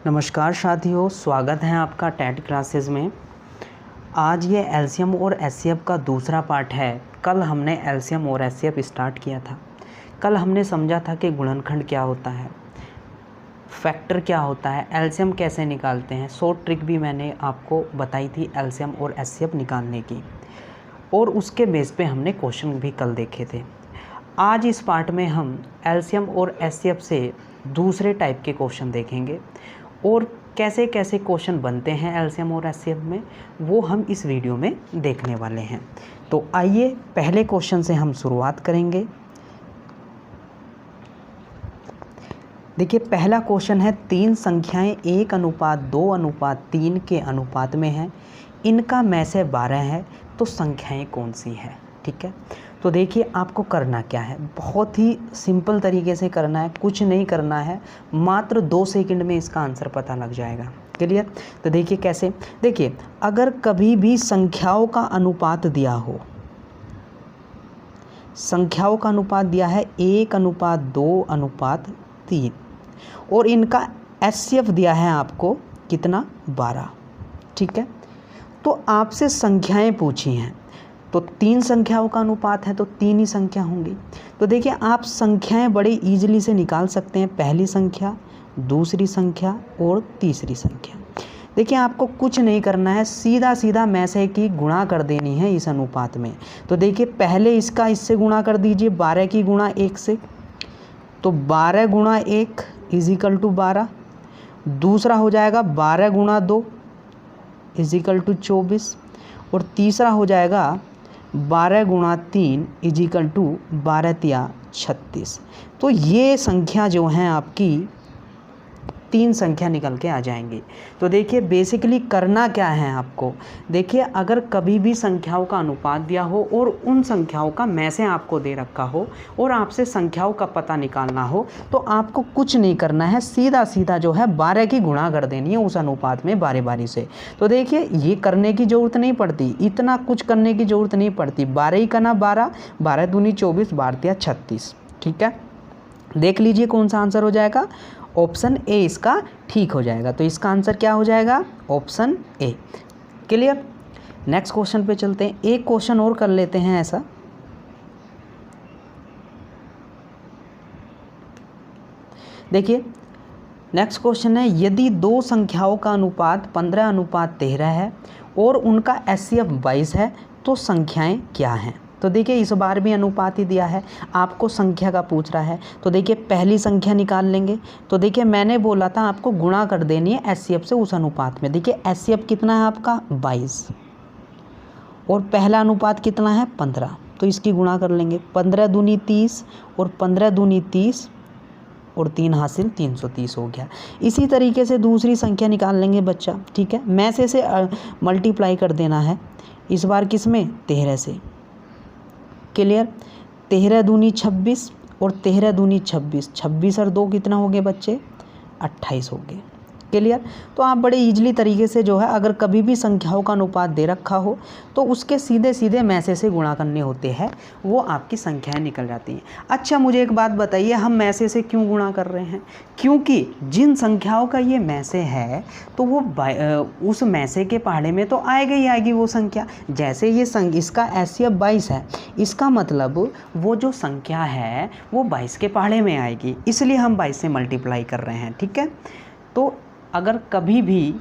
नमस्कार साथियों, स्वागत है आपका टेट क्लासेस में। आज ये एलसीएम और एचसीएफ का दूसरा पार्ट है। कल हमने एलसीएम और एचसीएफ स्टार्ट किया था। कल हमने समझा था कि गुणनखंड क्या होता है, फैक्टर क्या होता है, एलसीएम कैसे निकालते हैं। शॉर्ट ट्रिक भी मैंने आपको बताई थी एलसीएम और एचसीएफ निकालने की, और उसके बेस पे हमने क्वेश्चन भी कल देखे थे। आज इस पार्ट में हम एलसीएम और एचसीएफ से दूसरे टाइप के क्वेश्चन देखेंगे और कैसे कैसे क्वेश्चन बनते हैं एलसीएम और एचसीएफ में, वो हम इस वीडियो में देखने वाले हैं। तो आइए पहले क्वेश्चन से हम शुरुआत करेंगे। देखिए, पहला क्वेश्चन है, 3 संख्याएं 1:2:3 के अनुपात में हैं, इनका में से 12 है, तो संख्याएं कौन सी है। ठीक है, तो देखिए आपको करना क्या है, बहुत ही सिंपल तरीके से करना है, कुछ नहीं करना है, मात्र 2 सेकंड में इसका आंसर पता लग जाएगा। क्लियर? तो देखिए कैसे, देखिए अगर कभी भी संख्याओं का अनुपात दिया हो, संख्याओं का अनुपात दिया है 1:2:3 और इनका एचसीएफ दिया है आपको कितना, 12। ठीक है, तो आपसे संख्याएं पूछी हैं, तो 3 संख्याओं का अनुपात है तो 3 ही संख्या होंगी। तो देखिए आप संख्याएं बड़े इजीली से निकाल सकते हैं, पहली संख्या, दूसरी संख्या और तीसरी संख्या। देखिए आपको कुछ नहीं करना है, सीधा सीधा में से की गुणा कर देनी है इस अनुपात में। तो देखिए पहले इसका इससे गुणा कर दीजिए, 12 की गुणा 1 से, तो 12 गुणा 1 इजिकल टू 12। दूसरा हो जाएगा 12 गुणा 2 इजिकल टू 24, और तीसरा हो जाएगा 12 गुणा 3 इजिकल टू 12×3 36। तो ये संख्या जो हैं आपकी 3 संख्या निकल के आ जाएंगी। तो देखिए बेसिकली करना क्या है आपको, देखिए अगर कभी भी संख्याओं का अनुपात दिया हो और उन संख्याओं का में से आपको दे रखा हो और आपसे संख्याओं का पता निकालना हो, तो आपको कुछ नहीं करना है, सीधा सीधा जो है 12 की गुणा कर देनी है उस अनुपात में बारी बारी से। तो देखिए ये करने की ज़रूरत नहीं पड़ती, इतना कुछ करने की ज़रूरत नहीं पड़ती। 12 ही करना, 12 12 दूनी 24, 12×3 36। ठीक है, देख लीजिए कौन सा आंसर हो जाएगा, ऑप्शन ए इसका ठीक हो जाएगा। तो इसका आंसर क्या हो जाएगा, option A. Clear? Next question पे चलते हैं, एक क्वेश्चन और कर लेते हैं ऐसा। देखिए नेक्स्ट क्वेश्चन है, यदि 2 संख्याओं का अनुपात 15:13 है और उनका एचसीएफ 22 है, तो संख्याएं क्या हैं। तो देखिए इस बार भी अनुपात ही दिया है, आपको संख्या का पूछ रहा है। तो देखिए पहली संख्या निकाल लेंगे। तो देखिए मैंने बोला था आपको गुणा कर देनी है एचसीएफ से उस अनुपात में। देखिए एचसीएफ कितना है आपका, 22, और पहला अनुपात कितना है, 15, तो इसकी गुणा कर लेंगे। 15 दूनी 30 और 15 दूनी 30 और 3 हासिल 330 हो गया। इसी तरीके से दूसरी संख्या निकाल लेंगे बच्चा। ठीक है, में से मल्टीप्लाई कर देना है, इस बार किस में, 13 से। क्लियर? 13 दूनी 26 और 13 दूनी 26, 26 और 2 कितना हो गए बच्चे, 28 हो गए। क्लियर? तो आप बड़े इजीली तरीके से जो है, अगर कभी भी संख्याओं का अनुपात दे रखा हो तो उसके सीधे सीधे में से गुणा करने होते हैं, वो आपकी संख्याएं निकल जाती हैं। अच्छा मुझे एक बात बताइए, हम में से क्यों गुणा कर रहे हैं, क्योंकि जिन संख्याओं का ये में से है तो वो उस में से के पहाड़े में तो आएगी ही आएगी वो संख्या। जैसे ये इसका एचसीएफ 22 है, इसका मतलब वो जो संख्या है वो 22 के पहाड़े में आएगी, इसलिए हम 22 से मल्टीप्लाई कर रहे हैं। ठीक है, तो अगर कभी भी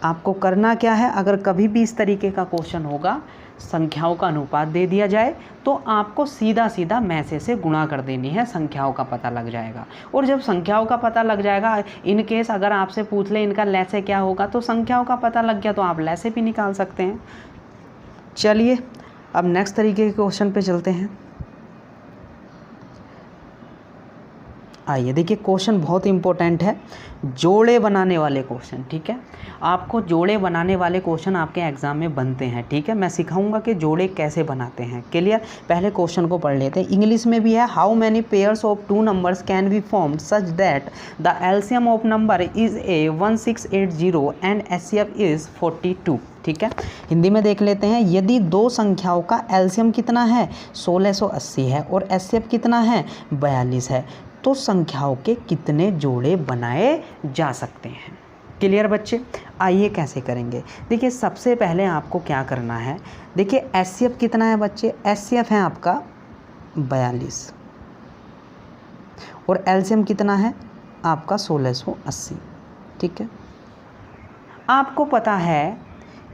आपको करना क्या है, अगर कभी भी इस तरीके का क्वेश्चन होगा, संख्याओं का अनुपात दे दिया जाए, तो आपको सीधा सीधा में से गुणा कर देनी है, संख्याओं का पता लग जाएगा। और जब संख्याओं का पता लग जाएगा, इन केस अगर आपसे पूछ ले इनका लैसे क्या होगा, तो संख्याओं का पता लग गया तो आप लैसे भी निकाल सकते हैं। चलिए अब नेक्स्ट तरीके के क्वेश्चन पे चलते हैं। आइए देखिए, क्वेश्चन बहुत इंपॉर्टेंट है, जोड़े बनाने वाले क्वेश्चन। ठीक है, आपको जोड़े बनाने वाले क्वेश्चन आपके एग्जाम में बनते हैं। ठीक है, मैं सिखाऊंगा कि जोड़े कैसे बनाते हैं। क्लियर? पहले क्वेश्चन को पढ़ लेते हैं। इंग्लिश में भी है, how many pairs of 2 numbers can be formed such that the LCM of number is a 1680 and HCF is 42। ठीक है, हिंदी में देख लेते हैं। यदि 2 संख्याओं का एलसीएम कितना है, 1680 है, और एचसीएफ कितना है, 42 है, तो संख्याओं के कितने जोड़े बनाए जा सकते हैं। क्लियर बच्चे? आइए कैसे करेंगे। देखिए सबसे पहले आपको क्या करना है, देखिए HCF कितना है बच्चे, HCF है आपका 42 और LCM कितना है आपका 1680। ठीक है, आपको पता है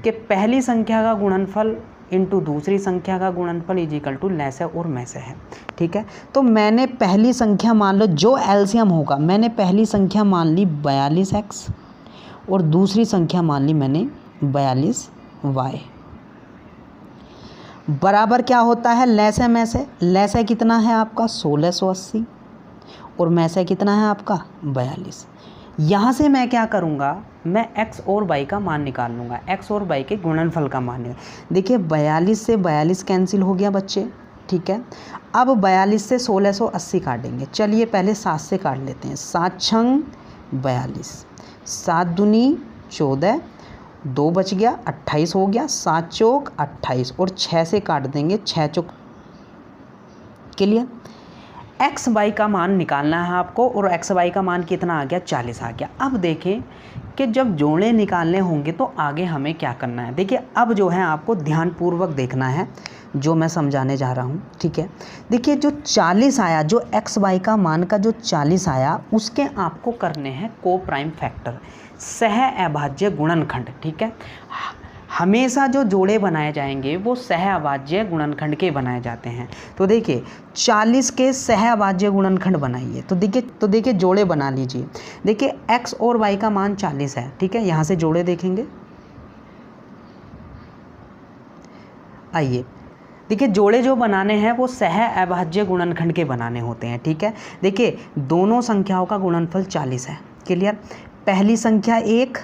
कि पहली संख्या का गुणनफल इंटू दूसरी संख्या का गुणनफल इज इक्वल टू लेस है और में से है। ठीक है, तो मैंने पहली संख्या मान लो, जो एलसीएम होगा, मैंने पहली संख्या मान ली 42x और दूसरी संख्या मान ली मैंने 42y। बराबर क्या होता है, लेस है में से, लेस है कितना है आपका 1680 और में से कितना है आपका 42। यहाँ से मैं क्या करूँगा, मैं x और y का मान निकाल लूँगा, x और y के गुणनफल का मान निकाल। देखिए 42 से 42 कैंसिल हो गया बच्चे। ठीक है, अब 42 से 1680 काटेंगे। चलिए पहले 7 से काट लेते हैं। 7 छंग 42, 7 दूनी 14, 2 बच गया 28 हो गया, 7 चौक 28 और 6 से काट देंगे, 6 चौक। क्लियर? एक्स वाई का मान निकालना है आपको और एक्स वाई का मान कितना आ गया, 40 आ गया। अब देखें कि जब जोड़े निकालने होंगे तो आगे हमें क्या करना है। देखिए अब जो है आपको ध्यानपूर्वक देखना है जो मैं समझाने जा रहा हूँ। ठीक है, देखिए जो 40 आया, जो एक्स वाई का मान का जो 40 आया, उसके आपको करने हैं को प्राइम फैक्टर, सह अभाज्य गुणनखंड। ठीक है, हमेशा जो जोड़े बनाए जाएंगे वो सह अभाज्य गुणनखंड के बनाए जाते हैं। तो देखिए 40 के सह अभाज्य गुणनखंड बनाइए। तो देखिए जोड़े बना लीजिए। देखिए x और y का मान 40 है। ठीक है, यहाँ से जोड़े देखेंगे। आइए देखिए जोड़े जो बनाने हैं वो सह अभाज्य गुणनखंड के बनाने होते हैं। ठीक है, देखिए दोनों संख्याओं का गुणनफल 40 है। क्लियर? पहली संख्या 1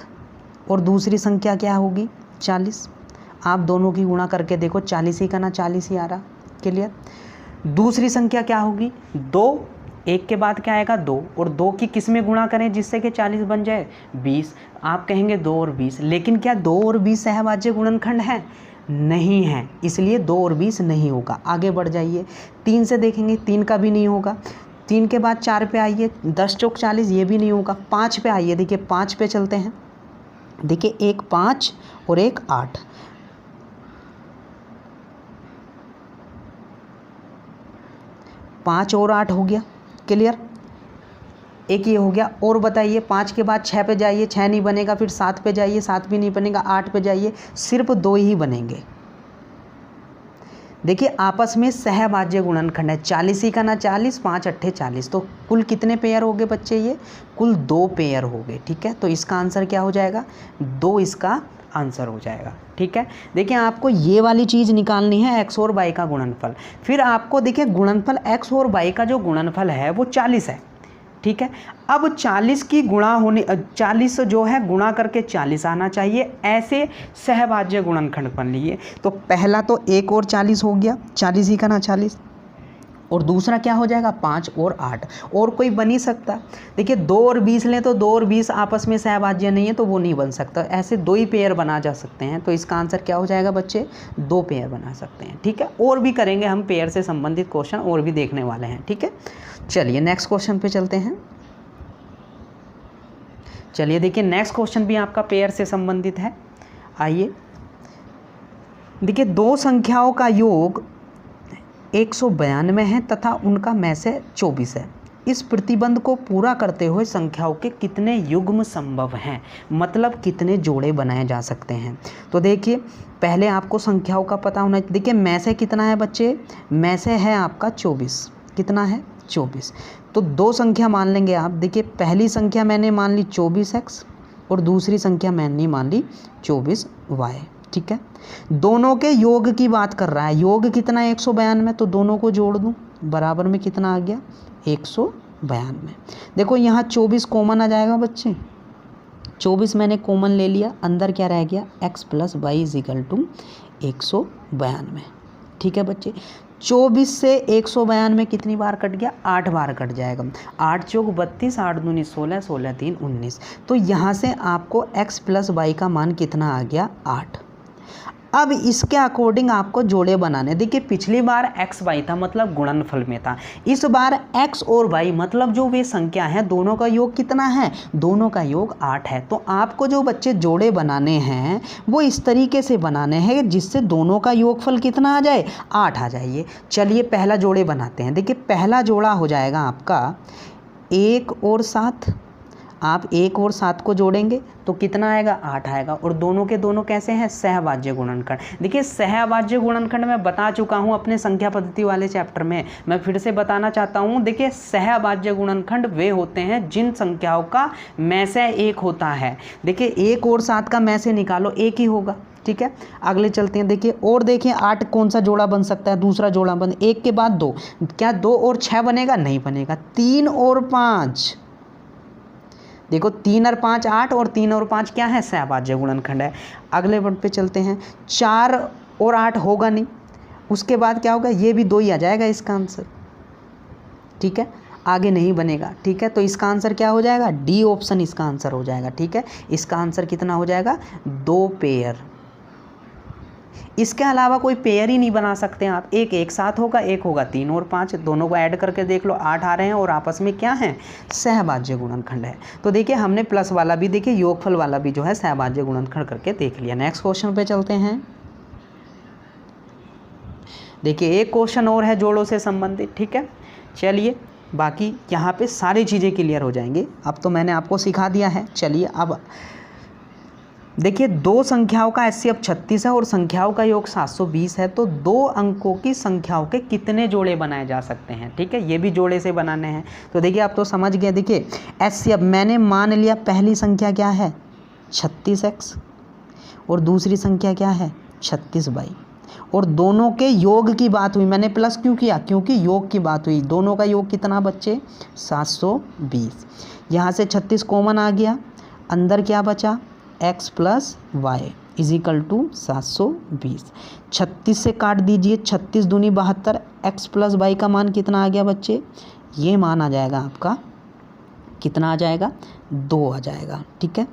और दूसरी संख्या क्या होगी, 40। आप दोनों की गुणा करके देखो, 40 ही का ना 40 ही आ रहा। क्लियर? दूसरी संख्या क्या होगी, 2, 1 के बाद क्या आएगा 2 और 2 की किस में गुणा करें जिससे कि 40 बन जाए, 20। आप कहेंगे 2 और 20, लेकिन क्या 2 और 20 सहभाज्य गुणनखंड है? नहीं है, इसलिए 2 और 20 नहीं होगा। आगे बढ़ जाइए, 3 से देखेंगे, 3 का भी नहीं होगा। 3 के बाद 4 पे आइए, 10 चौक 40, ये भी नहीं होगा। 5 पे आइए, देखिए 5 पे चलते हैं। देखिए एक 5 और एक 8, 5 और 8 हो गया। क्लियर? एक ये हो गया। और बताइए 5 के बाद 6 पे जाइए, 6 नहीं बनेगा, फिर 7 पे जाइए, 7 भी नहीं बनेगा, 8 पे जाइए, सिर्फ 2 ही बनेंगे। देखिए आपस में सहभाज्य गुणनखंड है, 40 ही का ना 40, 5 अट्ठे 40। तो कुल कितने पेयर हो गए बच्चे, ये कुल 2 पेयर हो गए। ठीक है, तो इसका आंसर क्या हो जाएगा, 2 इसका आंसर हो जाएगा। ठीक है, देखिए आपको ये वाली चीज़ निकालनी है, एक्स और वाई का गुणनफल। फिर आपको देखिए गुणनफल एक्स और वाई का जो गुणनफल है वो 40 है। ठीक है, अब 40 की गुणा होने 40 जो है गुणा करके 40 आना चाहिए, ऐसे सहभाज्य गुणनखंड बन लिए। तो पहला तो 1 और 40 हो गया, 40 ही का ना 40, और दूसरा क्या हो जाएगा 5 और 8, और कोई बन ही सकता। देखिए 2 और 20 लें तो 2 और 20 आपस में सहभाज्य नहीं है तो वो नहीं बन सकता, ऐसे 2 ही पेयर बना जा सकते हैं। तो इसका आंसर क्या हो जाएगा बच्चे, 2 पेयर बना सकते हैं। ठीक है, और भी करेंगे हम पेयर से संबंधित क्वेश्चन, और भी देखने वाले हैं। ठीक है, चलिए नेक्स्ट क्वेश्चन पे चलते हैं। चलिए देखिए नेक्स्ट क्वेश्चन भी आपका पेयर से संबंधित है। आइए देखिए, 2 संख्याओं का योग 192 है तथा उनका में से 24 है। इस प्रतिबंध को पूरा करते हुए संख्याओं के कितने युग्म संभव हैं, मतलब कितने जोड़े बनाए जा सकते हैं। तो देखिए पहले आपको संख्याओं का पता होना। देखिए में से कितना है बच्चे, में से है आपका 24। कितना है, 24। तो 2 संख्या मान लेंगे आप। देखिए पहली संख्या मैंने मान ली 24x और दूसरी संख्या मैंने मान ली 24y। ठीक है, दोनों के योग की बात कर रहा है। योग कितना है 192, तो दोनों को जोड़ दूं, बराबर में कितना आ गया 192। देखो यहाँ 24 कॉमन आ जाएगा बच्चे, 24 मैंने कॉमन ले लिया, अंदर क्या रह गया x + y = 192। ठीक है बच्चे, 24 से 192 कितनी बार कट गया, 8 बार कट जाएगा। 8 चौक 32, 8 दूनी 16, 16 3 19। तो यहाँ से आपको x + y का मान कितना आ गया, 8। अब इसके अकॉर्डिंग आपको जोड़े बनाने। देखिए पिछली बार x y था मतलब गुणनफल में था, इस बार x और y मतलब जो वे संख्या है दोनों का योग कितना है, दोनों का योग 8 है। तो आपको जो बच्चे जोड़े बनाने हैं वो इस तरीके से बनाने हैं जिससे दोनों का योगफल कितना आ जाए, 8 आ जाइए। चलिए पहला जोड़े बनाते हैं। देखिए पहला जोड़ा हो जाएगा आपका 1 और 7, आप 1 और 7 को जोड़ेंगे तो कितना आएगा, 8 आएगा। और दोनों के दोनों कैसे हैं, सहभाज्य गुणनखंड। देखिए सहभाज्य गुणनखंड मैं बता चुका हूं अपने संख्या पद्धति वाले चैप्टर में, मैं फिर से बताना चाहता हूं। देखिए सहभाज्य गुणनखंड वे होते हैं जिन संख्याओं का मैसे 1 होता है। देखिए 1 और 7 का मैसे निकालो, 1 ही होगा, ठीक है। अगले चलते हैं। देखिए और देखिए 8 कौन सा जोड़ा बन सकता है, दूसरा जोड़ा बन, 1 के बाद 2, क्या 2 और 6 बनेगा, नहीं बनेगा। 3 और 5, देखो 3 और 5 8 और 3 और 5 क्या है, सहभाज्य गुणनखंड है। अगले वर्ड पे चलते हैं। 4 और 8 होगा नहीं, उसके बाद क्या होगा, ये भी 2 ही आ जाएगा इसका आंसर, ठीक है, आगे नहीं बनेगा, ठीक है। तो इसका आंसर क्या हो जाएगा, डी ऑप्शन इसका आंसर हो जाएगा, ठीक है। इसका आंसर कितना हो जाएगा, 2 पेयर। इसके अलावा कोई पेयर ही नहीं बना सकते आप। एक साथ होगा, एक होगा 3 और 5, दोनों को ऐड करके देख लो 8 आ रहे हैं और आपस में क्या है, सहभाज्य गुणनखंड है। तो देखिए हमने प्लस वाला भी, देखिए योगफल वाला भी जो है सहभाज्य गुणनखंड करके देख लिया। नेक्स्ट क्वेश्चन पे चलते हैं। देखिए एक क्वेश्चन और है जोड़ों से संबंधित, ठीक है। चलिए बाकी यहाँ पे सारी चीज़ें क्लियर हो जाएंगी। अब तो मैंने आपको सिखा दिया है। चलिए अब देखिए दो संख्याओं का HCF 36 है और संख्याओं का योग 720 है, तो 2 अंकों की संख्याओं के कितने जोड़े बनाए जा सकते हैं, ठीक है। ये भी जोड़े से बनाने हैं। तो देखिए आप तो समझ गए। देखिए HCF मैंने मान लिया पहली संख्या क्या है 36x और दूसरी संख्या क्या है 36y, और दोनों के योग की बात हुई। मैंने प्लस क्यों किया, क्योंकि योग की बात हुई। दोनों का योग कितना बच्चे 720। यहाँ से 36 कॉमन आ गया, अंदर क्या बचा x plus y is equal to 720। 36 से काट दीजिए, 36 दूनी 72, x प्लस वाई का मान कितना आ गया बच्चे, ये मान आ जाएगा आपका, कितना आ जाएगा 2 आ जाएगा, ठीक है।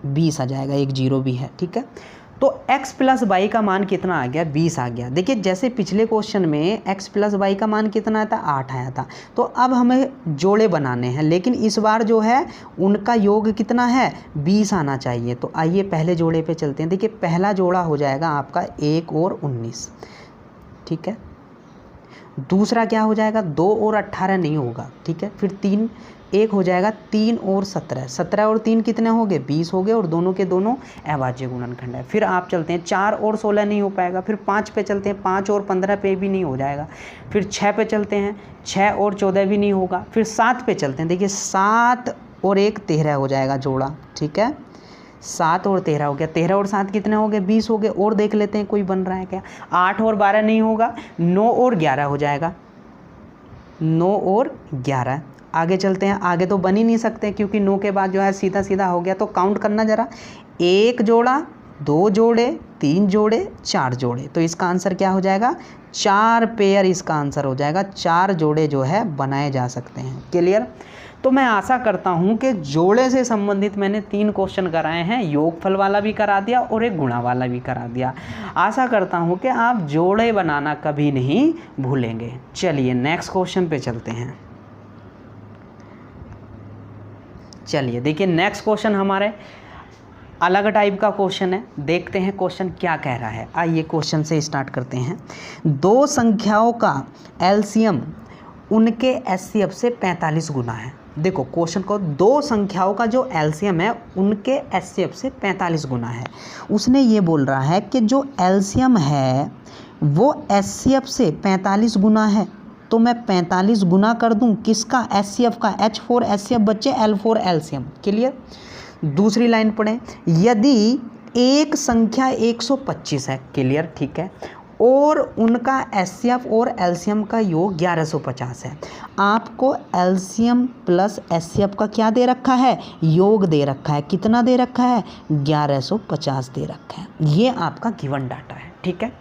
20 आ जाएगा, एक 0 भी है, ठीक है। तो x प्लस वाई का मान कितना आ गया, 20 आ गया। देखिए जैसे पिछले क्वेश्चन में x प्लस वाई का मान कितना आया था, 8 आया था। तो अब हमें जोड़े बनाने हैं, लेकिन इस बार जो है उनका योग कितना है 20 आना चाहिए। तो आइए पहले जोड़े पे चलते हैं। देखिए पहला जोड़ा हो जाएगा आपका 1 और 19, ठीक है। दूसरा क्या हो जाएगा 2 और 18 नहीं होगा, ठीक है। फिर 3 एक हो जाएगा 3 और 17, 17 और 3 कितने हो गए 20 हो गए, और दोनों के दोनों अभाज्य गुणनखंड है। फिर आप चलते हैं 4 और 16 नहीं हो पाएगा। फिर 5 पे चलते हैं, 5 और 15 पे भी नहीं हो जाएगा। फिर 6 पे चलते हैं, 6 और 14 भी नहीं होगा। फिर 7 पे चलते हैं। देखिए 7 और 1 13 हो जाएगा जोड़ा, ठीक है। 7 और 13 हो गया, 13 और 7 कितने हो गए 20 हो गए। और देख लेते हैं कोई बन रहा है क्या। 8 और 12 नहीं होगा, 9 और 11 हो जाएगा, 9 और 11। आगे चलते हैं, आगे तो बन ही नहीं सकते क्योंकि 9 के बाद जो है सीधा सीधा हो गया। तो काउंट करना ज़रा, 1 जोड़ा, 2 जोड़े, 3 जोड़े, 4 जोड़े। तो इसका आंसर क्या हो जाएगा 4 पेयर इसका आंसर हो जाएगा। 4 जोड़े जो है बनाए जा सकते हैं। क्लियर। तो मैं आशा करता हूं कि जोड़े से संबंधित मैंने 3 क्वेश्चन कराए हैं, योगफल वाला भी करा दिया और एक गुणा वाला भी करा दिया। आशा करता हूं कि आप जोड़े बनाना कभी नहीं भूलेंगे। चलिए नेक्स्ट क्वेश्चन पे चलते हैं। चलिए देखिए नेक्स्ट क्वेश्चन हमारे अलग टाइप का क्वेश्चन है। देखते हैं क्वेश्चन क्या कह रहा है। आइए क्वेश्चन से स्टार्ट करते हैं। 2 संख्याओं का एलसीएम उनके HCF से 45 गुना है। देखो क्वेश्चन को, 2 संख्याओं का जो एलसीएम है उनके HCF से 45 गुना है। उसने ये बोल रहा है कि जो एलसीएम है वो HCF से 45 गुना है। तो मैं 45 गुना कर दूं किसका, HCF का। H4 HCF बच्चे, L4 LCM। क्लियर। दूसरी लाइन पढ़ें, यदि एक संख्या 125 है, क्लियर, ठीक है, और उनका HCF और LCM का योग 1150 है। आपको LCM प्लस HCF का क्या दे रखा है, योग दे रखा है। कितना दे रखा है 1150 दे रखा है। ये आपका गिवन डाटा है, ठीक है।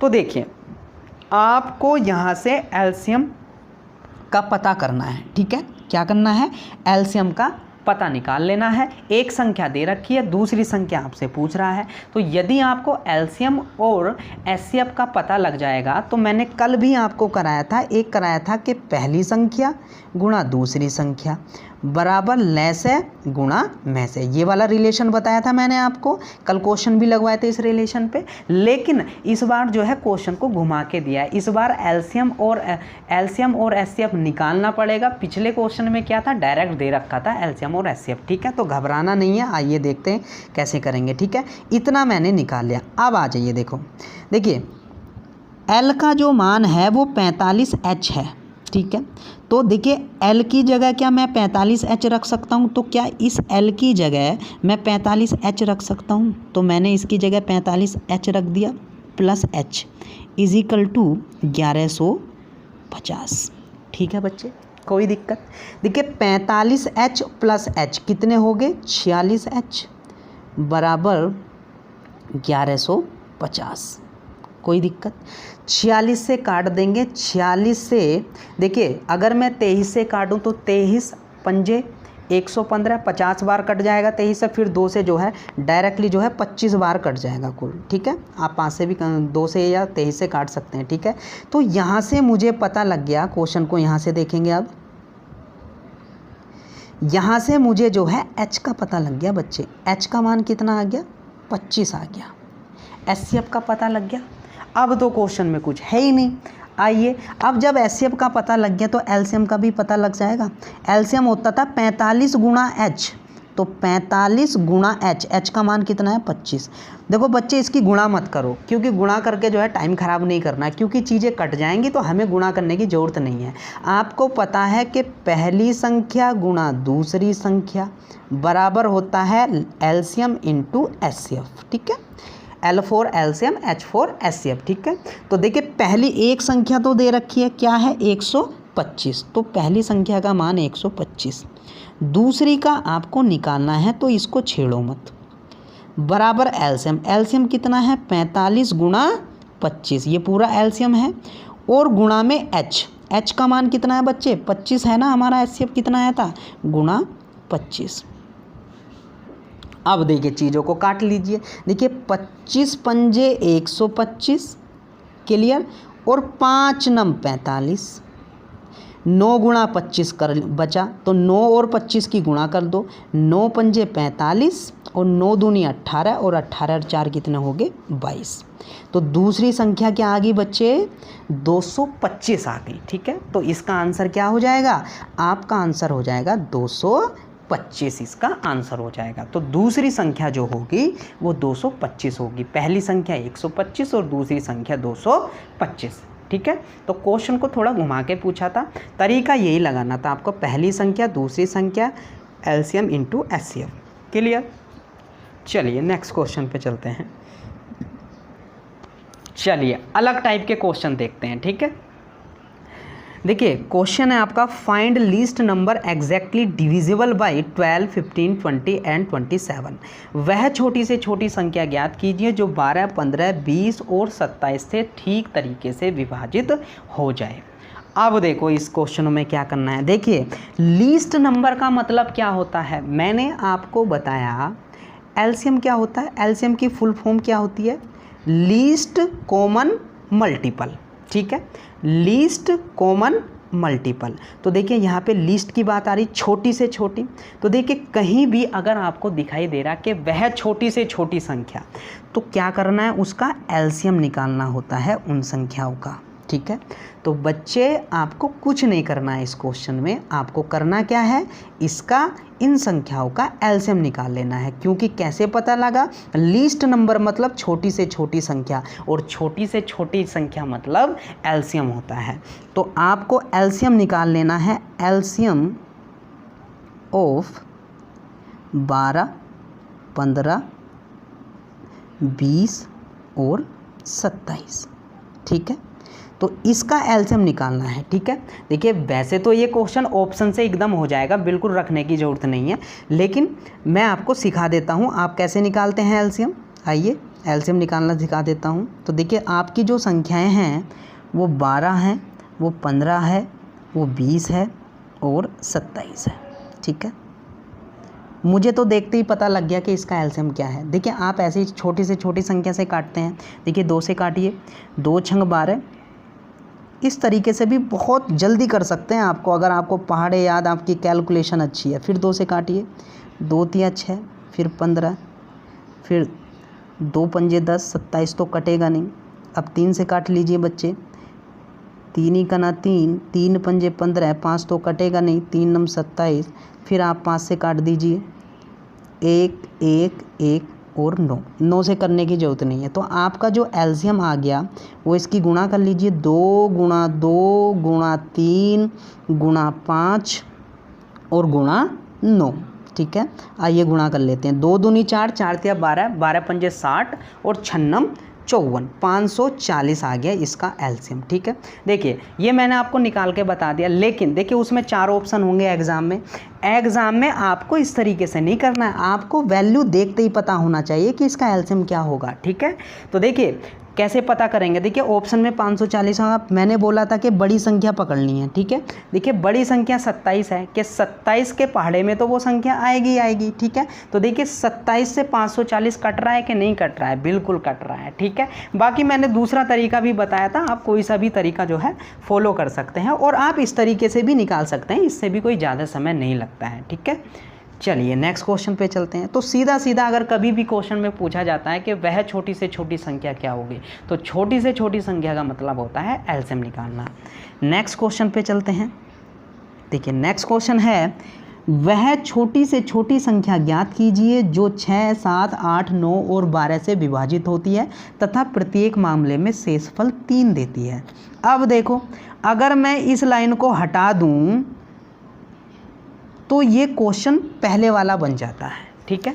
तो देखिए आपको यहाँ से LCM का पता करना है, ठीक है। क्या करना है, LCM का पता निकाल लेना है। एक संख्या दे रखी है, दूसरी संख्या आपसे पूछ रहा है। तो यदि आपको एलसीएम और एचसीएफ का पता लग जाएगा, तो मैंने कल भी आपको कराया था कि पहली संख्या गुणा दूसरी संख्या बराबर लेस है गुणा में से, ये वाला रिलेशन बताया था मैंने आपको। कल क्वेश्चन भी लगवाए थे इस रिलेशन पे, लेकिन इस बार जो है क्वेश्चन को घुमा के दिया है। इस बार एलसीएम और एचसीएफ निकालना पड़ेगा। पिछले क्वेश्चन में क्या था, डायरेक्ट दे रखा था एलसीएम और एचसीएफ। ठीक है, तो घबराना नहीं है। आइए देखते हैं कैसे करेंगे। ठीक है, इतना मैंने निकाल लिया। अब आ जाइए, देखिए एल का जो मान है वो 45H है। ठीक है, तो देखिए L की जगह क्या मैं 45H रख सकता हूँ? तो क्या इस L की जगह मैं 45H रख सकता हूँ? तो मैंने इसकी जगह 45H रख दिया प्लस H इजिकल टू 1150। ठीक है बच्चे, कोई दिक्कत? देखिए 45H प्लस H कितने हो गए? 46H बराबर 1150। कोई दिक्कत? 46 से काट देंगे। 46 से देखिए अगर मैं 23 से काटूं तो 23 पंजे 115, 50 बार कट जाएगा 23 से। फिर 2 से जो है डायरेक्टली जो है 25 बार कट जाएगा कुल। ठीक है, आप 5 से भी 2 से या 23 से काट सकते हैं। ठीक है, तो यहाँ से मुझे पता लग गया, क्वेश्चन को यहाँ से देखेंगे। अब यहाँ से मुझे जो है H का पता लग गया बच्चे। H का मान कितना आ गया? 25 आ गया। एचसीएफ का पता लग गया। अब तो क्वेश्चन में कुछ है ही नहीं। आइए, अब जब एचसीएफ का पता लग गया तो एलसीएम का भी पता लग जाएगा। एलसीएम होता था 45 गुणा H, तो 45 गुणा H, H का मान कितना है? 25। देखो बच्चे इसकी गुणा मत करो, क्योंकि गुणा करके जो है टाइम ख़राब नहीं करना है, क्योंकि चीज़ें कट जाएंगी तो हमें गुणा करने की ज़रूरत नहीं है। आपको पता है कि पहली संख्या गुणा दूसरी संख्या बराबर होता है एलसीएम इंटू एचसीएफ। ठीक है, L for LCM, H for HCF. ठीक है, तो देखिए पहली एक संख्या तो दे रखी है, क्या है? 125। तो पहली संख्या का मान 125। दूसरी का आपको निकालना है, तो इसको छेड़ो मत। बराबर एलसीएम, एलसीएम कितना है? 45 गुणा 25, ये पूरा एलसीएम है। और गुणा में H, H का मान कितना है बच्चे? 25 है ना। हमारा एचसीएफ कितना आया था? गुणा 25। अब देखिए चीज़ों को काट लीजिए। देखिए 25 पंजे 125, क्लियर। और 5 नम 45, 9 गुणा 25 कर बचा, तो 9 और 25 की गुणा कर दो। 9 पंजे 45 और 9 दूनी 18 और 18 और 4 कितने हो गए? 22। तो दूसरी संख्या क्या आ गई बच्चे? 225 आ गई। ठीक है, तो इसका आंसर क्या हो जाएगा? आपका आंसर हो जाएगा 225। इसका आंसर हो जाएगा। तो दूसरी संख्या जो होगी वो 225 होगी। पहली संख्या 125 और दूसरी संख्या 225। ठीक है, तो क्वेश्चन को थोड़ा घुमा के पूछा था, तरीका यही लगाना था आपको। पहली संख्या दूसरी संख्या एलसीएम इंटू एचसीएफ। क्लियर? चलिए नेक्स्ट क्वेश्चन पे चलते हैं। चलिए अलग टाइप के क्वेश्चन देखते हैं। ठीक है, देखिए क्वेश्चन है आपका, find least number exactly divisible by 12, 15, 20 and 27। वह छोटी से छोटी संख्या ज्ञात कीजिए जो 12, 15, 20 और 27 से ठीक तरीके से विभाजित हो जाए। अब देखो इस क्वेश्चन में क्या करना है। देखिए लीस्ट नंबर का मतलब क्या होता है, मैंने आपको बताया। एलसीएम क्या होता है? एलसीएम की फुल फॉर्म क्या होती है? Least common multiple. ठीक है, लीस्ट कॉमन मल्टीपल। तो देखिए यहाँ पे लीस्ट की बात आ रही, छोटी से छोटी। तो देखिए कहीं भी अगर आपको दिखाई दे रहा कि वह छोटी से छोटी संख्या, तो क्या करना है? उसका एलसीएम निकालना होता है उन संख्याओं का। ठीक है, तो बच्चे आपको कुछ नहीं करना है इस क्वेश्चन में। आपको करना क्या है? इसका इन संख्याओं का एलसीएम निकाल लेना है। क्योंकि कैसे पता लगा? लीस्ट नंबर मतलब छोटी से छोटी संख्या, और छोटी से छोटी संख्या मतलब एलसीएम होता है। तो आपको एलसीएम निकाल लेना है। एलसीएम ऑफ 12, 15, 20 और 27। ठीक है, तो इसका एलसीएम निकालना है। ठीक है, देखिए वैसे तो ये क्वेश्चन ऑप्शन से एकदम हो जाएगा, बिल्कुल रखने की ज़रूरत नहीं है, लेकिन मैं आपको सिखा देता हूँ आप कैसे निकालते हैं एलसीएम। आइए एलसीएम निकालना सिखा देता हूँ। तो देखिए आपकी जो संख्याएं हैं वो 12 हैं, वो 15 है, वो 20 है और 27 है। ठीक है, मुझे तो देखते ही पता लग गया कि इसका एलसीएम क्या है। देखिए आप ऐसे ही छोटी से छोटी संख्या से काटते हैं। देखिए 2 से काटिए, 2 छंग 12। इस तरीके से भी बहुत जल्दी कर सकते हैं आपको, अगर आपको पहाड़े याद, आपकी कैलकुलेशन अच्छी है। फिर 2 से काटिए, 2 तिया 6, फिर 15, फिर 2 पंजे 10, 27 तो कटेगा नहीं। अब 3 से काट लीजिए बच्चे, 3 ही कना 3, 3 पंजे 15, 5 तो कटेगा नहीं, 3 नम 27। फिर आप 5 से काट दीजिए, 1 1 1 और 9। 9 से करने की ज़रूरत नहीं है। तो आपका जो एलसीएम आ गया वो इसकी गुणा कर लीजिए, 2 गुणा 2 गुणा 3 गुणा 5 और गुणा 9। ठीक है, आइए गुणा कर लेते हैं। 2 दूनी 4, 4 तिया 12, 12 पंजे 60 और 6 54, 540 आ गया इसका एलसीएम। ठीक है, देखिए ये मैंने आपको निकाल के बता दिया, लेकिन देखिए उसमें 4 ऑप्शन होंगे एग्ज़ाम में। एग्ज़ाम में आपको इस तरीके से नहीं करना है, आपको वैल्यू देखते ही पता होना चाहिए कि इसका एलसीएम क्या होगा। ठीक है, तो देखिए कैसे पता करेंगे। देखिए ऑप्शन में 540 होगा, मैंने बोला था कि बड़ी संख्या पकड़नी है। ठीक है, देखिए बड़ी संख्या 27 है कि 27 के पहाड़े में तो वो संख्या आएगी आएगी। ठीक है, तो देखिए 27 से 540 कट रहा है कि नहीं कट रहा है, बिल्कुल कट रहा है। ठीक है, बाकी मैंने दूसरा तरीका भी बताया था, आप कोई सा भी तरीका जो है फॉलो कर सकते हैं और आप इस तरीके से भी निकाल सकते हैं, इससे भी कोई ज़्यादा समय नहीं लगता है। ठीक है, चलिए नेक्स्ट क्वेश्चन पे चलते हैं। तो सीधा सीधा अगर कभी भी क्वेश्चन में पूछा जाता है कि वह छोटी से छोटी संख्या क्या होगी, तो छोटी से छोटी संख्या का मतलब होता है एलसीएम निकालना। नेक्स्ट क्वेश्चन पे चलते हैं। देखिए नेक्स्ट क्वेश्चन है, वह छोटी से छोटी संख्या ज्ञात कीजिए जो 6 7 8 9 और 12 से विभाजित होती है तथा प्रत्येक मामले में शेषफल 3 देती है। अब देखो अगर मैं इस लाइन को हटा दूं तो ये क्वेश्चन पहले वाला बन जाता है। ठीक है,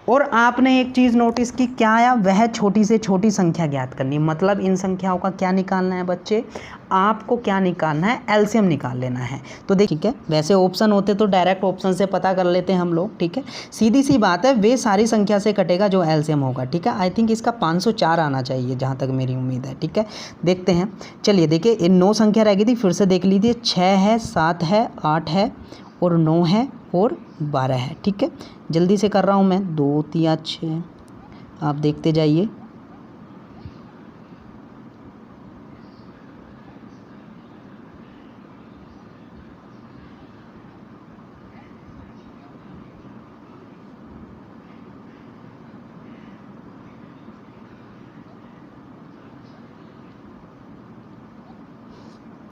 और आपने एक चीज़ नोटिस की, क्या आया, वह छोटी से छोटी संख्या ज्ञात करनी, मतलब इन संख्याओं का क्या निकालना है बच्चे, आपको क्या निकालना है, एलसीएम निकाल लेना है। तो देखिए ठीक है, वैसे ऑप्शन होते तो डायरेक्ट ऑप्शन से पता कर लेते हैं हम लोग। ठीक है, सीधी सी बात है, वे सारी संख्या से कटेगा जो एलसीएम होगा। ठीक है, आई थिंक इसका 504 आना चाहिए जहाँ तक मेरी उम्मीद है। ठीक है, देखते हैं। चलिए देखिए इन 9 संख्या रह गई थी, फिर से देख लीजिए, 6 है, 7 है, 8 है और 9 है और 12 है। ठीक है, जल्दी से कर रहा हूँ मैं, 2 3 6, आप देखते जाइए।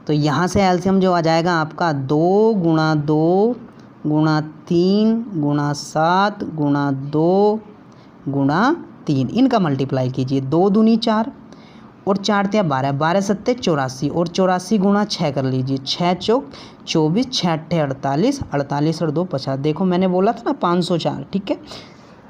तो यहाँ से एलसीएम जो आ जाएगा आपका 2 गुणा 2 गुणा 3 गुणा 7 गुणा 2 गुणा 3, इनका मल्टीप्लाई कीजिए। 2 दूनी 4 और 4 तिया 12, 12 सत्ते 84 और 84 गुणा 6 कर लीजिए, 6 चौक 24, 6 अट्ठे 48, 48 और 2 50। देखो मैंने बोला था ना 504। ठीक है,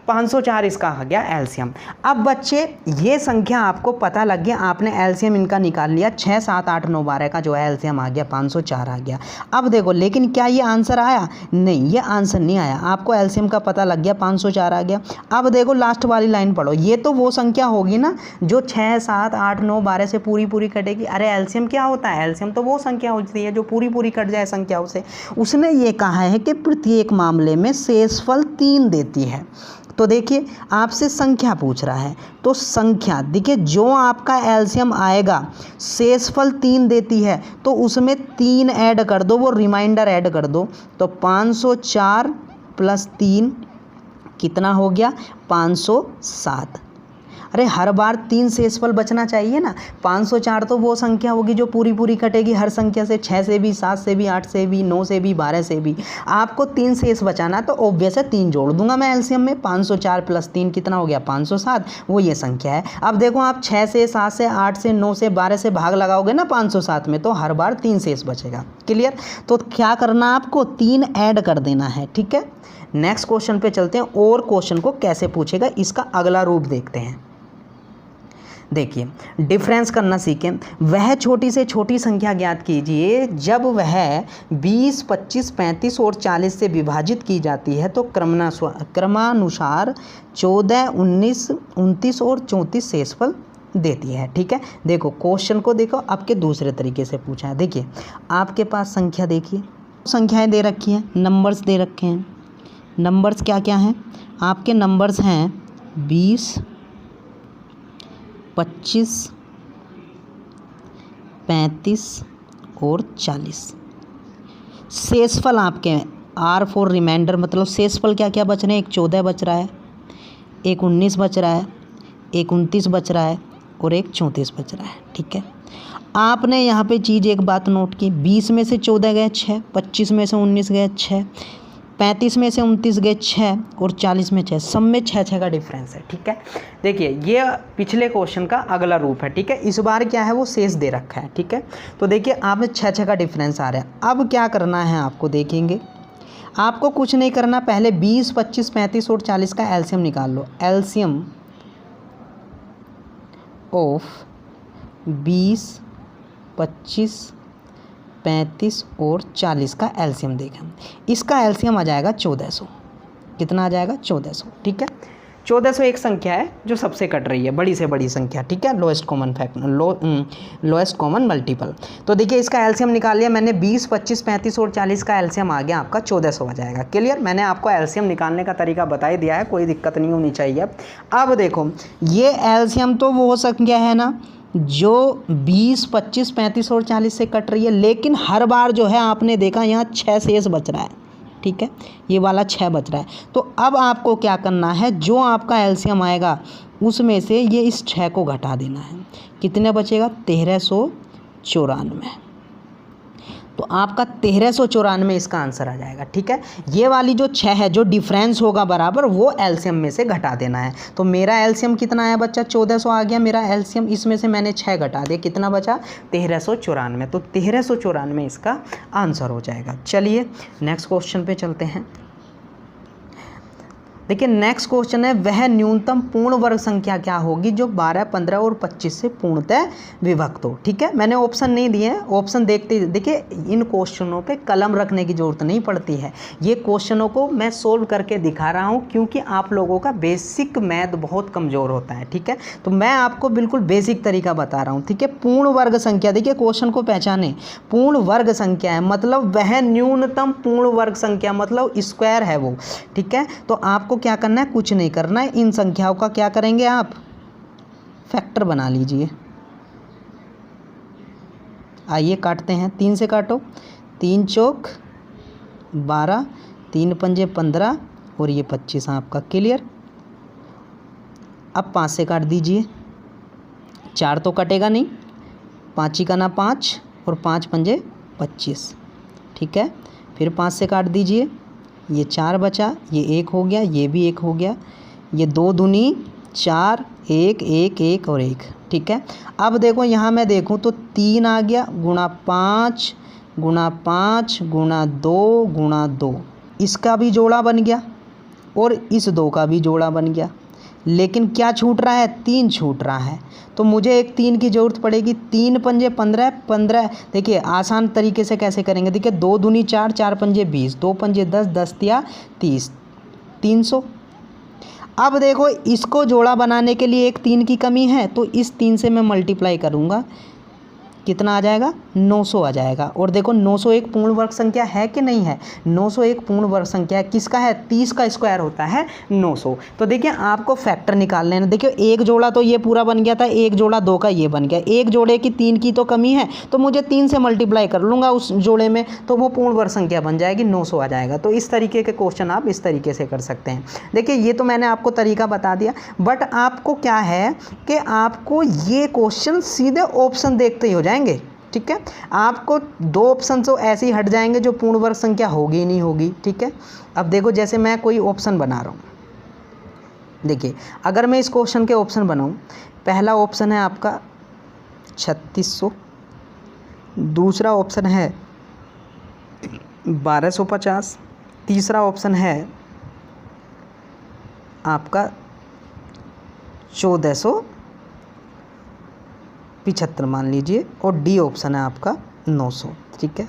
504 इसका आ गया एलसीएम। अब बच्चे ये संख्या आपको पता लग गया, आपने एलसीएम इनका निकाल लिया, 6 7 8 9 12 का जो है एलसीएम आ गया 504 आ गया। अब देखो लेकिन क्या ये आंसर आया, नहीं ये आंसर नहीं आया, आपको एलसीएम का पता लग गया 504 आ गया। अब देखो लास्ट वाली लाइन पढ़ो, ये तो वो संख्या होगी ना जो 6 7 8 9 12 से पूरी पूरी कटेगी। अरे एलसीएम क्या होता है, एलसीएम तो वो संख्या होती है जो पूरी पूरी कट जाए संख्याओं से। उसने ये कहा है कि प्रत्येक मामले में शेषफल 3 देती है। तो देखिए आपसे संख्या पूछ रहा है, तो संख्या देखिए जो आपका एलसीएम आएगा शेषफल 3 देती है, तो उसमें 3 ऐड कर दो, वो रिमाइंडर ऐड कर दो। तो 504 प्लस 3 कितना हो गया, 507। अरे हर बार 3 शेषफल बचना चाहिए ना। 504 तो वो संख्या होगी जो पूरी पूरी कटेगी हर संख्या से, 6 से भी, 7 से भी, 8 से भी, 9 से भी, 12 से भी। आपको 3 शेष बचाना, तो ऑब्वियस है 3 जोड़ दूंगा मैं एलसीएम में। 504 प्लस 3 कितना हो गया, 507, वो ये संख्या है। अब देखो आप 6 से, 7 से, 8 से, 9 से, 12 से भाग लगाओगे ना 507 में, तो हर बार 3 शेष बचेगा। क्लियर, तो क्या करना आपको, 3 ऐड कर देना है। ठीक है, नेक्स्ट क्वेश्चन पे चलते हैं, और क्वेश्चन को कैसे पूछेगा इसका अगला रूप देखते हैं। देखिए डिफरेंस करना सीखें। वह छोटी से छोटी संख्या ज्ञात कीजिए जब वह 20, 25, 35 और 40 से विभाजित की जाती है, तो क्रमानुसार 14, 19, 29 और 34 शेषफल देती है। ठीक है, देखो क्वेश्चन को देखो, आपके दूसरे तरीके से पूछा है। देखिए आपके पास संख्या, देखिए संख्याएं दे रखी हैं, नंबर्स दे रखे हैं। नंबर्स क्या क्या हैं आपके? नंबर्स हैं 20, 25, 35 और 40। शेषफल आपके आर फॉर रिमाइंडर, मतलब शेषफल क्या क्या बच रहे हैं? एक 14 बच रहा है, एक 19 बच रहा है, एक 29 बच रहा है और एक 34 बच रहा है। ठीक है, आपने यहाँ पे चीज़ एक बात नोट की, 20 में से 14 गए 6, 25 में से 19 गए 6, 35 में से 29 गए 6 और 40 में 6, सब में 6 का डिफरेंस है। ठीक है, देखिए ये पिछले क्वेश्चन का अगला रूप है। ठीक है, इस बार क्या है वो शेष दे रखा है। ठीक है, तो देखिए आप में 6 का डिफरेंस आ रहा है। अब क्या करना है आपको, देखेंगे आपको कुछ नहीं करना, पहले 20, 25, 35 और 40 का एलसीएम निकाल लो। एलसीएम ऑफ 20, 25, 35 और 40 का एलसीएम देखें, इसका एलसीएम आ जाएगा 1400। कितना आ जाएगा? 1400। ठीक है, 1400 एक संख्या है जो सबसे कट रही है, बड़ी से बड़ी संख्या। ठीक है, lowest common lowest common multiple. तो देखिए इसका एलसीएम निकाल लिया मैंने, 20, 25, 35 और 40 का एलसीएम आ गया आपका 1400 आ जाएगा। क्लियर? मैंने आपको एलसीएम निकालने का तरीका बता ही दिया है, कोई दिक्कत नहीं होनी चाहिए। अब देखो ये एलसीएम तो वो संख्या है ना जो 20, 25, 35 और 40 से कट रही है, लेकिन हर बार जो है आपने देखा यहाँ 6 शेष बच रहा है। ठीक है, ये वाला 6 बच रहा है। तो अब आपको क्या करना है, जो आपका एलसीएम आएगा उसमें से ये इस 6 को घटा देना है। कितने बचेगा? 1394। तो आपका 1394 इसका आंसर आ जाएगा। ठीक है, ये वाली जो 6 है जो डिफरेंस होगा बराबर, वो एलसीएम में से घटा देना है। तो मेरा एलसीएम कितना आया बच्चा? 1400 आ गया मेरा एलसीएम, इसमें से मैंने 6 घटा दिया, कितना बचा? 1394। तो 1394 इसका आंसर हो जाएगा। चलिए नेक्स्ट क्वेश्चन पे चलते हैं। देखिए नेक्स्ट क्वेश्चन है, वह न्यूनतम पूर्ण वर्ग संख्या क्या होगी जो 12, 15 और 25 से पूर्णतः विभक्त हो। ठीक है, मैंने ऑप्शन नहीं दिए हैं, ऑप्शन देखते देखिए इन क्वेश्चनों पे कलम रखने की ज़रूरत नहीं पड़ती है। ये क्वेश्चनों को मैं सोल्व करके दिखा रहा हूँ क्योंकि आप लोगों का बेसिक मैथ बहुत कमज़ोर होता है। ठीक है, तो मैं आपको बिल्कुल बेसिक तरीका बता रहा हूँ। ठीक है, पूर्ण वर्ग संख्या, देखिए क्वेश्चन को पहचाने, पूर्ण वर्ग संख्या है मतलब वह न्यूनतम पूर्ण वर्ग संख्या, मतलब स्क्वायर है वो। ठीक है, तो आपको क्या करना है? कुछ नहीं करना है, इन संख्याओं का क्या करेंगे आप? फैक्टर बना लीजिए। आइए काटते हैं, 3 से काटो, 3 चौक 12, 3 पंजे 15 और ये 25 आपका। क्लियर? अब 5 से काट दीजिए, 4 तो कटेगा नहीं, 5 ही का ना 5 और 5 पंजे 25। ठीक है, फिर 5 से काट दीजिए, ये 4 बचा, ये 1 हो गया, ये भी 1 हो गया, ये 2 दूनी 4, 1, 1, 1 और 1। ठीक है, अब देखो यहाँ मैं देखूँ तो 3 आ गया, गुणा 5 गुणा 5 गुणा 2 गुणा 2, इसका भी जोड़ा बन गया और इस 2 का भी जोड़ा बन गया। लेकिन क्या छूट रहा है? 3 छूट रहा है, तो मुझे एक 3 की ज़रूरत पड़ेगी। 3 पंजे 15, 15 देखिए आसान तरीके से कैसे करेंगे, देखिए 2 दूनी 4, 4 पंजे 20, 2 पंजे 10, 10 या 30, 300। अब देखो इसको जोड़ा बनाने के लिए एक 3 की कमी है, तो इस 3 से मैं मल्टीप्लाई करूँगा, कितना आ जाएगा? 900 आ जाएगा। और देखो 901 पूर्ण वर्ग संख्या है कि नहीं है? 901 पूर्ण वर्ग संख्या है, किसका है? 30 का स्क्वायर होता है 900। तो देखिए आपको फैक्टर निकाल लेना। देखिए एक जोड़ा तो ये पूरा बन गया था, एक जोड़ा 2 का ये बन गया, एक जोड़े की 3 की तो कमी है, तो मुझे 3 से मल्टीप्लाई कर लूँगा उस जोड़े में, तो वो पूर्ण वर्ग संख्या बन जाएगी, 900 आ जाएगा। तो इस तरीके के क्वेश्चन आप इस तरीके से कर सकते हैं। देखिए ये तो मैंने आपको तरीका बता दिया, बट आपको क्या है कि आपको ये क्वेश्चन सीधे ऑप्शन देखते ही हो जाएंगे। ठीक है, आपको 2 ऑप्शन तो ऐसे ही हट जाएंगे जो पूर्ण वर्ग संख्या होगी ही नहीं होगी। ठीक है, अब देखो जैसे मैं कोई ऑप्शन बना रहा हूँ, देखिए अगर मैं इस क्वेश्चन के ऑप्शन बनाऊँ, पहला ऑप्शन है आपका 3600, दूसरा ऑप्शन है 1250, तीसरा ऑप्शन है आपका 1475 मान लीजिए, और डी ऑप्शन है आपका 900। ठीक है,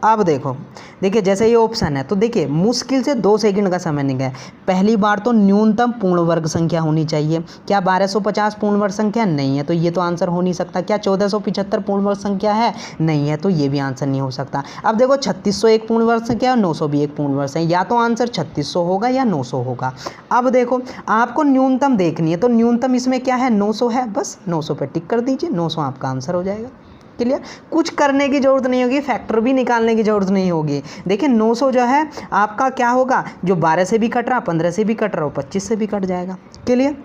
अब देखो, देखिए जैसे ये ऑप्शन है तो देखिए मुश्किल से 2 सेकंड का समय निकला है। पहली बार तो न्यूनतम पूर्ण वर्ग संख्या होनी चाहिए। क्या 1250 पूर्ण वर्ग संख्या नहीं है, तो ये तो आंसर हो नहीं सकता। क्या 1475 पूर्ण वर्ग संख्या है, नहीं है, तो ये भी आंसर नहीं हो सकता। अब देखो 3601 पूर्ण वर्ग संख्या और 900 भी एक पूर्ण वर्ग संख्या, या तो आंसर 3600 होगा या 900 होगा। अब देखो आपको न्यूनतम देखनी है, तो न्यूनतम इसमें क्या है, 900 है, बस 900 पे टिक कर दीजिए, 900 आपका आंसर हो जाएगा। क्लियर, कुछ करने की ज़रूरत नहीं होगी, फैक्टर भी निकालने की ज़रूरत नहीं होगी। देखिए 900 जो है आपका क्या होगा, जो 12 से भी कट रहा, 15 से भी कट रहा हो, 25 से भी कट जाएगा। क्लियर।